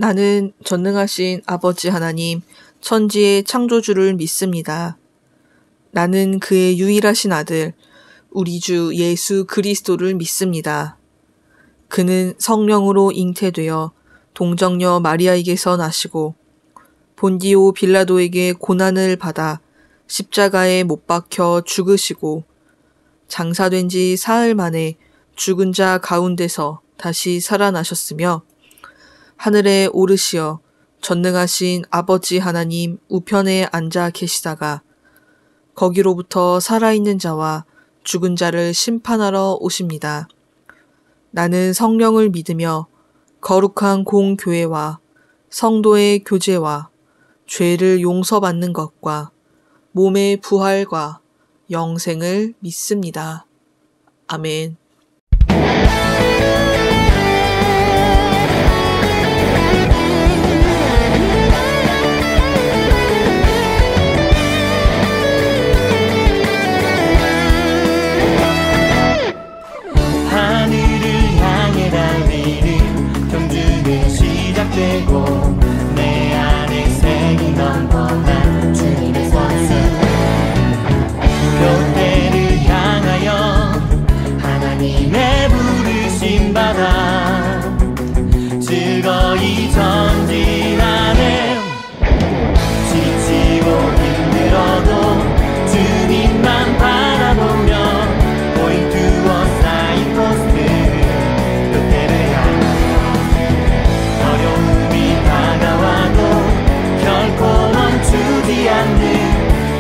나는 전능하신 아버지 하나님, 천지의 창조주를 믿습니다. 나는 그의 유일하신 아들, 우리 주 예수 그리스도를 믿습니다. 그는 성령으로 잉태되어 동정녀 마리아에게서 나시고 본디오 빌라도에게 고난을 받아 십자가에 못 박혀 죽으시고 장사된 지 사흘 만에 죽은 자 가운데서 다시 살아나셨으며 하늘에 오르시어 전능하신 아버지 하나님 우편에 앉아 계시다가 거기로부터 살아있는 자와 죽은 자를 심판하러 오십니다. 나는 성령을 믿으며 거룩한 공교회와 성도의 교제와 죄를 용서받는 것과 몸의 부활과 영생을 믿습니다. 아멘. 하늘을 향해 달리는 경주는 시작되고 내 안에 색이 넘쳐난 주님의 선수 교대를 향하여 하나님의 부르심 받아 즐거이 전진하네. 지치고 힘들어도 주님만 바라보며 Going to a signpost 그때를 향하여 어려움이 다가와도 결코 멈추지 않는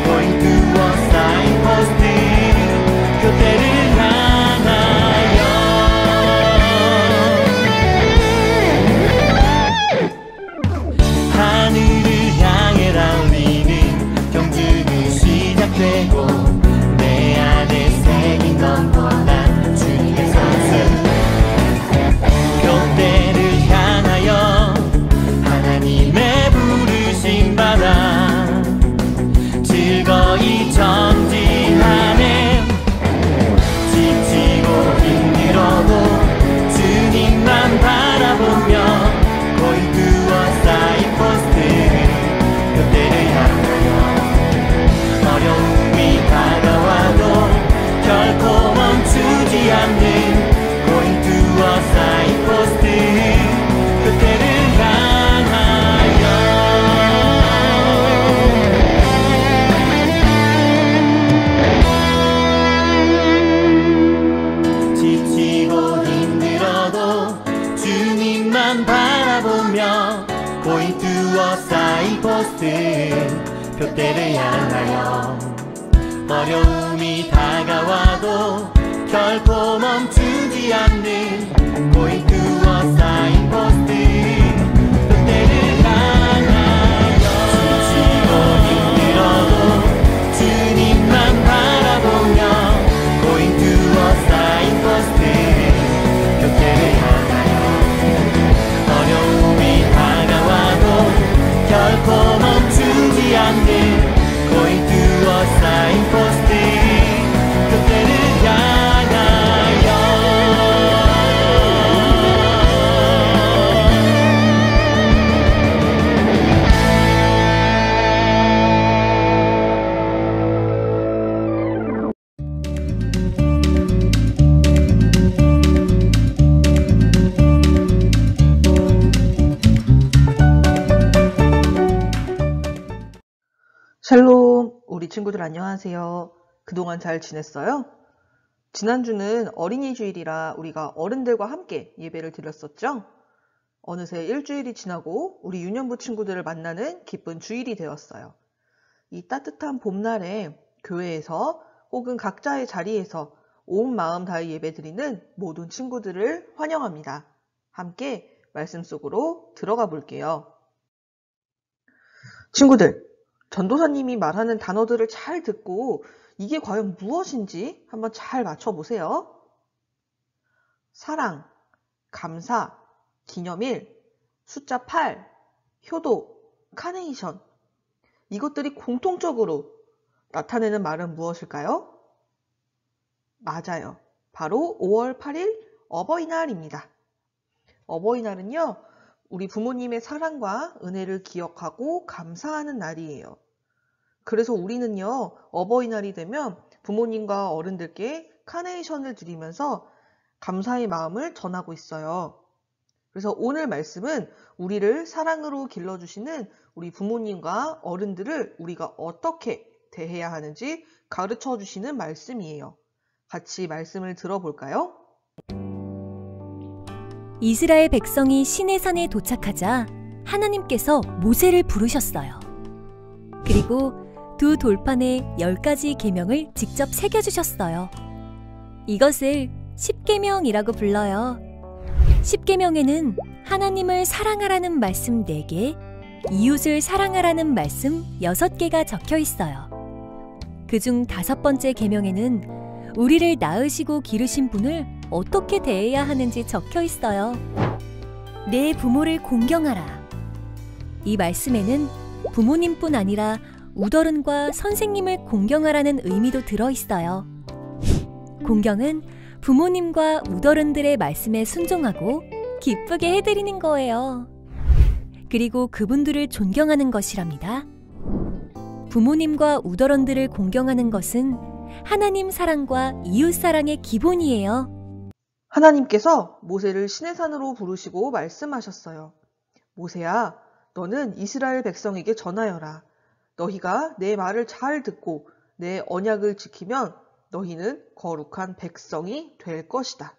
Going to a signpost 그때를 향하여 하늘을 향해 달리는 경주는 시작되고 내 안에 색이 넘쳐난 주님의 선수 교대를 향하여 하나님의 부르심 받아 즐거이 전진하네. 지치고 힘들어도 주님만 바라보며 Going to a signpost 그때를 향하여 어려움이 다가와도 결코 멈추지 않는 Going to a signpost 그때를 향하여 지치고 힘들어도 주님만 바라보며 Going to a signpost 표대를 향하여 어려움이 다가와도 결코 멈추지 않는 Going to a signpost 표대를 향하여 지치고 힘들어도 주님만 바라보며 Going to a signpost 표대를 향하여 어려움이 다가와도 결코 멈추지 않는 Going to a signpost 그때를 향하여 샬롬, 우리 친구들 안녕하세요. 그동안 잘 지냈어요? 지난주는 어린이 주일이라 우리가 어른들과 함께 예배를 드렸었죠? 어느새 일주일이 지나고 우리 유년부 친구들을 만나는 기쁜 주일이 되었어요. 이 따뜻한 봄날에 교회에서 혹은 각자의 자리에서 온 마음 다해 예배 드리는 모든 친구들을 환영합니다. 함께 말씀 속으로 들어가 볼게요. 친구들, 전도사님이 말하는 단어들을 잘 듣고 이게 과연 무엇인지 한번 잘 맞춰보세요. 사랑, 감사, 기념일, 숫자 8, 효도, 카네이션. 이것들이 공통적으로 나타내는 말은 무엇일까요? 맞아요. 바로 5월 8일 어버이날입니다. 어버이날은요, 우리 부모님의 사랑과 은혜를 기억하고 감사하는 날이에요. 그래서 우리는요, 어버이날이 되면 부모님과 어른들께 카네이션을 드리면서 감사의 마음을 전하고 있어요. 그래서 오늘 말씀은 우리를 사랑으로 길러주시는 우리 부모님과 어른들을 우리가 어떻게 대해야 하는지 가르쳐 주시는 말씀이에요. 같이 말씀을 들어볼까요? 이스라엘 백성이 시내산에 도착하자 하나님께서 모세를 부르셨어요. 그리고 두 돌판에 10가지 계명을 직접 새겨주셨어요. 이것을 십계명이라고 불러요. 십계명에는 하나님을 사랑하라는 말씀 4개, 이웃을 사랑하라는 말씀 6개가 적혀 있어요. 그중 5번째 계명에는 우리를 낳으시고 기르신 분을 어떻게 대해야 하는지 적혀 있어요. 내 부모를 공경하라. 이 말씀에는 부모님뿐 아니라 우더른과 선생님을 공경하라는 의미도 들어있어요. 공경은 부모님과 우더른들의 말씀에 순종하고 기쁘게 해드리는 거예요. 그리고 그분들을 존경하는 것이랍니다. 부모님과 우더런들을 공경하는 것은 하나님 사랑과 이웃 사랑의 기본이에요. 하나님께서 모세를 시내산으로 부르시고 말씀하셨어요. 모세야, 너는 이스라엘 백성에게 전하여라. 너희가 내 말을 잘 듣고 내 언약을 지키면 너희는 거룩한 백성이 될 것이다.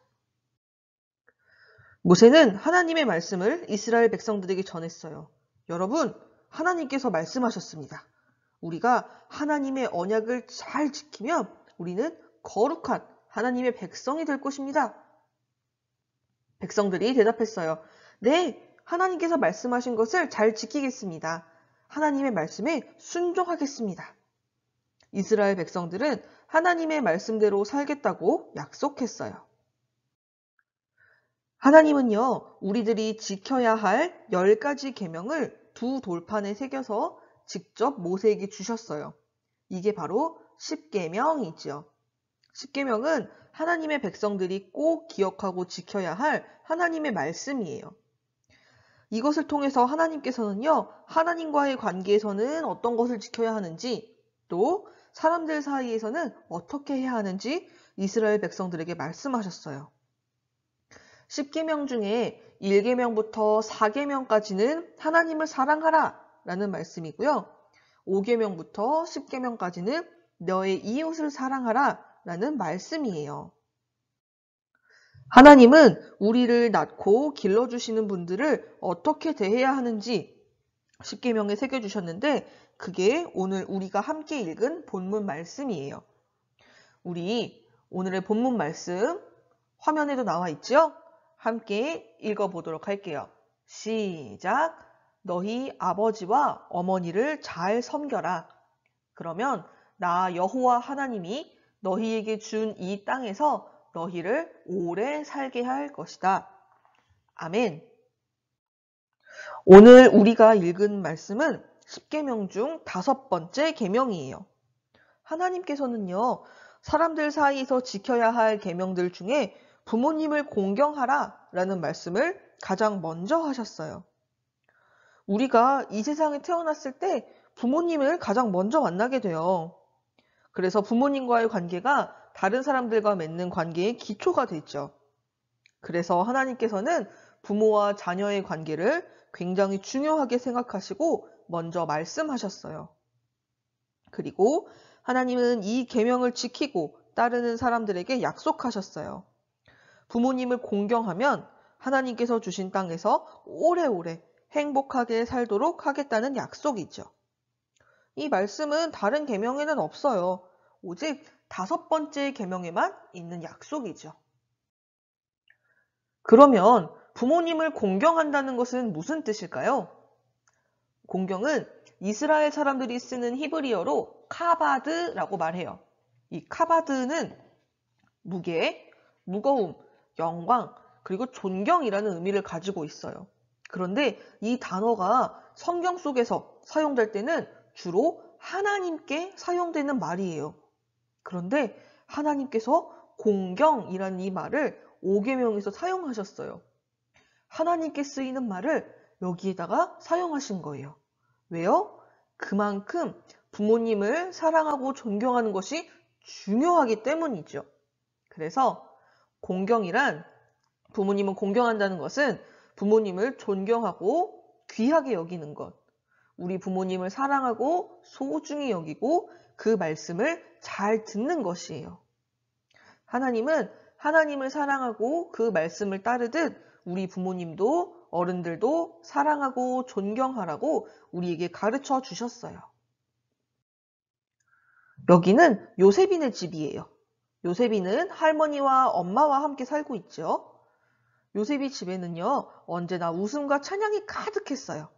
모세는 하나님의 말씀을 이스라엘 백성들에게 전했어요. 여러분, 하나님께서 말씀하셨습니다. 우리가 하나님의 언약을 잘 지키면 우리는 거룩한 하나님의 백성이 될 것입니다. 백성들이 대답했어요. 네, 하나님께서 말씀하신 것을 잘 지키겠습니다. 하나님의 말씀에 순종하겠습니다. 이스라엘 백성들은 하나님의 말씀대로 살겠다고 약속했어요. 하나님은요, 우리들이 지켜야 할 10가지 계명을 두 돌판에 새겨서 직접 모세에게 주셨어요. 이게 바로 십계명이지요. 십계명은 하나님의 백성들이 꼭 기억하고 지켜야 할 하나님의 말씀이에요. 이것을 통해서 하나님께서는요, 하나님과의 관계에서는 어떤 것을 지켜야 하는지, 또 사람들 사이에서는 어떻게 해야 하는지 이스라엘 백성들에게 말씀하셨어요. 10계명 중에 1계명부터 4계명까지는 하나님을 사랑하라 라는 말씀이고요. 5계명부터 10계명까지는 너의 이웃을 사랑하라 라는 말씀이에요. 하나님은 우리를 낳고 길러주시는 분들을 어떻게 대해야 하는지 10계명에 새겨주셨는데 그게 오늘 우리가 함께 읽은 본문 말씀이에요. 우리 오늘의 본문 말씀 화면에도 나와 있죠? 함께 읽어보도록 할게요. 시작! 너희 아버지와 어머니를 잘 섬겨라. 그러면 나 여호와 하나님이 너희에게 준 이 땅에서 너희를 오래 살게 할 것이다. 아멘. 오늘 우리가 읽은 말씀은 10계명 중 5번째 계명이에요. 하나님께서는요, 사람들 사이에서 지켜야 할 계명들 중에 부모님을 공경하라 라는 말씀을 가장 먼저 하셨어요. 우리가 이 세상에 태어났을 때 부모님을 가장 먼저 만나게 돼요. 그래서 부모님과의 관계가 다른 사람들과 맺는 관계의 기초가 되죠. 그래서 하나님께서는 부모와 자녀의 관계를 굉장히 중요하게 생각하시고 먼저 말씀하셨어요. 그리고 하나님은 이 계명을 지키고 따르는 사람들에게 약속하셨어요. 부모님을 공경하면 하나님께서 주신 땅에서 오래오래 행복하게 살도록 하겠다는 약속이죠. 이 말씀은 다른 계명에는 없어요. 오직 5번째 계명에만 있는 약속이죠. 그러면 부모님을 공경한다는 것은 무슨 뜻일까요? 공경은 이스라엘 사람들이 쓰는 히브리어로 카바드라고 말해요. 이 카바드는 무게, 무거움, 영광, 그리고 존경이라는 의미를 가지고 있어요. 그런데 이 단어가 성경 속에서 사용될 때는 주로 하나님께 사용되는 말이에요. 그런데 하나님께서 공경이라는 이 말을 5계명에서 사용하셨어요. 하나님께 쓰이는 말을 여기에다가 사용하신 거예요. 왜요? 그만큼 부모님을 사랑하고 존경하는 것이 중요하기 때문이죠. 그래서 공경이란, 부모님을 공경한다는 것은 부모님을 존경하고 귀하게 여기는 것, 우리 부모님을 사랑하고 소중히 여기고 그 말씀을 잘 듣는 것이에요. 하나님은 하나님을 사랑하고 그 말씀을 따르듯 우리 부모님도 어른들도 사랑하고 존경하라고 우리에게 가르쳐 주셨어요. 여기는 요셉이네 집이에요. 요셉이는 할머니와 엄마와 함께 살고 있죠. 요셉이 집에는요, 언제나 웃음과 찬양이 가득했어요.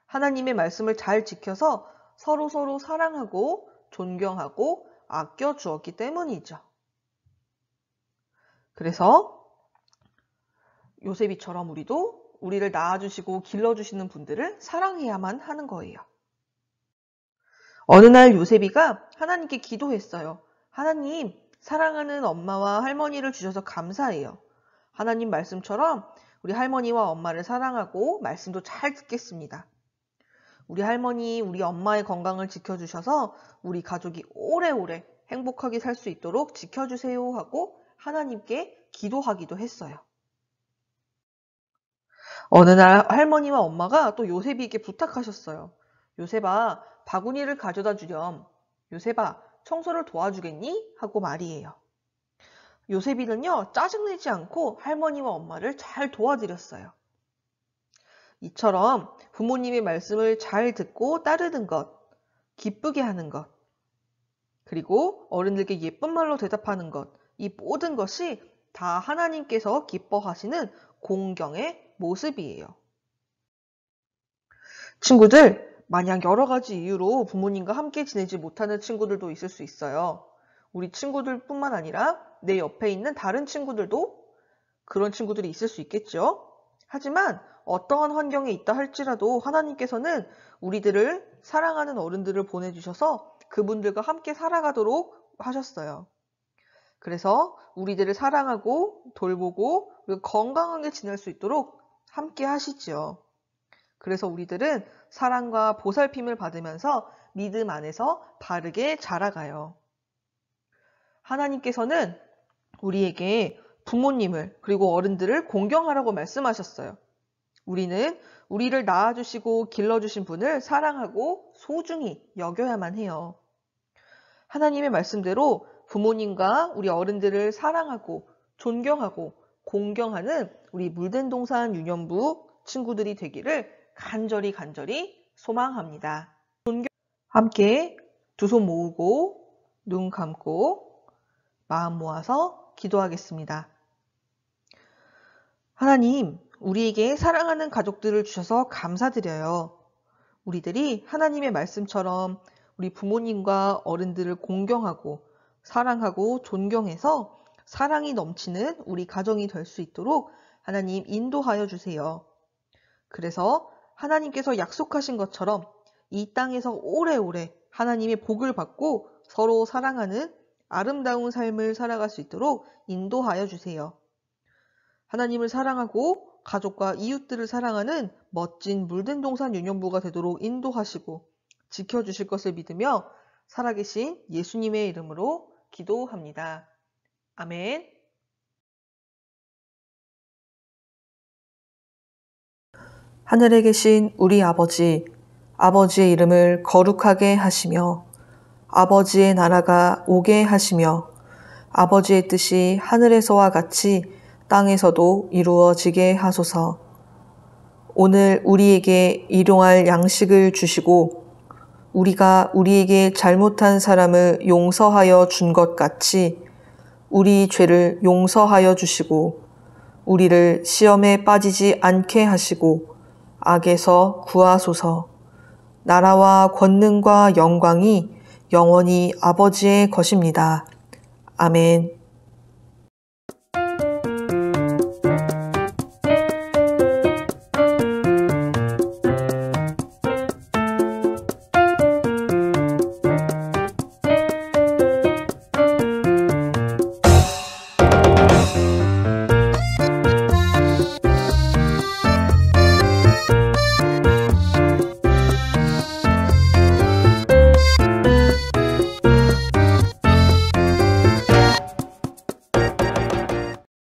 하나님의 말씀을 잘 지켜서 서로 사랑하고 존경하고 아껴 주었기 때문이죠. 그래서 요셉이처럼 우리도 우리를 낳아주시고 길러주시는 분들을 사랑해야만 하는 거예요. 어느 날 요셉이가 하나님께 기도했어요. 하나님, 사랑하는 엄마와 할머니를 주셔서 감사해요. 하나님 말씀처럼 우리 할머니와 엄마를 사랑하고 말씀도 잘 듣겠습니다. 우리 할머니, 우리 엄마의 건강을 지켜주셔서 우리 가족이 오래오래 행복하게 살 수 있도록 지켜주세요 하고 하나님께 기도하기도 했어요. 어느 날 할머니와 엄마가 또 요셉이에게 부탁하셨어요. 요셉아, 바구니를 가져다 주렴. 요셉아, 청소를 도와주겠니? 하고 말이에요. 요셉이는요, 짜증내지 않고 할머니와 엄마를 잘 도와드렸어요. 이처럼 부모님의 말씀을 잘 듣고 따르는 것, 기쁘게 하는 것, 그리고 어른들께 예쁜 말로 대답하는 것, 이 모든 것이 다 하나님께서 기뻐하시는 공경의 모습이에요. 친구들, 만약 여러 가지 이유로 부모님과 함께 지내지 못하는 친구들도 있을 수 있어요. 우리 친구들뿐만 아니라 내 옆에 있는 다른 친구들도 그런 친구들이 있을 수 있겠죠. 하지만 어떠한 환경에 있다 할지라도 하나님께서는 우리들을 사랑하는 어른들을 보내주셔서 그분들과 함께 살아가도록 하셨어요. 그래서 우리들을 사랑하고 돌보고 그리고 건강하게 지낼 수 있도록 함께 하시죠. 그래서 우리들은 사랑과 보살핌을 받으면서 믿음 안에서 바르게 자라가요. 하나님께서는 우리에게 부모님을 그리고 어른들을 공경하라고 말씀하셨어요. 우리는 우리를 낳아주시고 길러주신 분을 사랑하고 소중히 여겨야만 해요. 하나님의 말씀대로 부모님과 우리 어른들을 사랑하고 존경하고 공경하는 우리 물된동산 유년부 친구들이 되기를 간절히 소망합니다. 함께 두 손 모으고 눈 감고 마음 모아서 기도하겠습니다. 하나님, 우리에게 사랑하는 가족들을 주셔서 감사드려요. 우리들이 하나님의 말씀처럼 우리 부모님과 어른들을 공경하고 사랑하고 존경해서 사랑이 넘치는 우리 가정이 될 수 있도록 하나님 인도하여 주세요. 그래서 하나님께서 약속하신 것처럼 이 땅에서 오래오래 하나님의 복을 받고 서로 사랑하는 아름다운 삶을 살아갈 수 있도록 인도하여 주세요. 하나님을 사랑하고 가족과 이웃들을 사랑하는 멋진 물된동산 유년부가 되도록 인도하시고 지켜주실 것을 믿으며 살아계신 예수님의 이름으로 기도합니다. 아멘. 하늘에 계신 우리 아버지, 아버지의 이름을 거룩하게 하시며 아버지의 나라가 오게 하시며 아버지의 뜻이 하늘에서와 같이 땅에서도 이루어지게 하소서. 오늘 우리에게 일용할 양식을 주시고 우리가 우리에게 잘못한 사람을 용서하여 준 것 같이 우리 죄를 용서하여 주시고 우리를 시험에 빠지지 않게 하시고 악에서 구하소서. 나라와 권능과 영광이 영원히 아버지의 것입니다. 아멘.